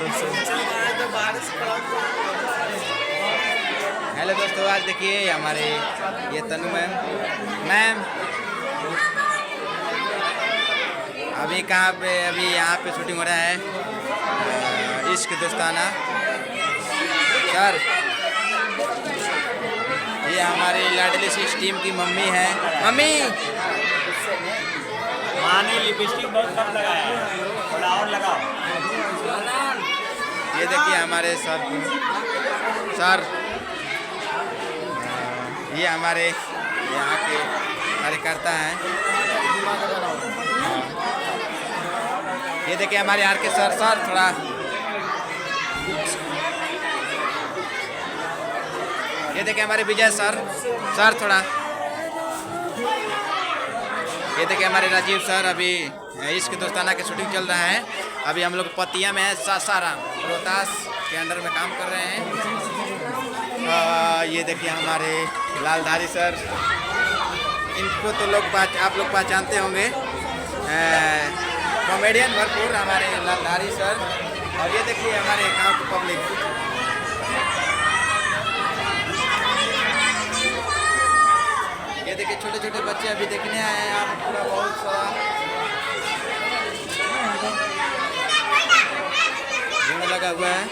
Hello दोस्तों, आज देखिए हमारे ये तनु मैम अभी कहाँ पे, अभी यहाँ पे शूटिंग हो रहा है इश्क दोस्ताना। सर ये हमारी लाडली सी टीम की मम्मी है। मम्मी माँ ने लिपस्टिक बहुत कम लगाया है, थोड़ा और लगाओ। ये देखिए हमारे सर ये हमारे यहाँ के कार्यकर्ता हैं। ये देखिए हमारे आर के सर थोड़ा ये देखिए हमारे विजय सर थोड़ा। ये देखिए हमारे राजीव सर, अभी इश्क दोस्ताना की शूटिंग चल रहा है। अभी हम लोग पतिया में है, सासाराम रोहतास के अंडर में काम कर रहे हैं। ये देखिए हमारे लालधारी सर, इनको तो आप लोग पहचानते होंगे, कॉमेडियन भरपूर हमारे लालधारी सर। और ये देखिए हमारे गांव की पब्लिक, ये देखिए छोटे छोटे बच्चे अभी देखने आए हैं। आप पूरा बहुत सारा भीड़ लगा हुआ है।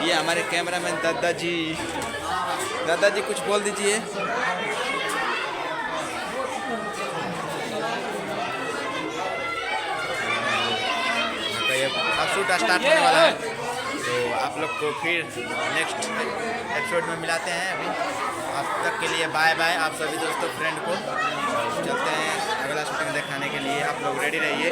ये हमारे कैमरामैन दादाजी कुछ बोल दीजिए। अब शूट स्टार्ट होने वाला है, तो आप लोग को फिर नेक्स्ट एपिसोड में मिलाते हैं। अभी अब तक के लिए बाय बाय। आप सभी दोस्तों फ्रेंड को चलते हैं अगला शूटिंग दिखाने के लिए। आप लोग रेडी रहिए।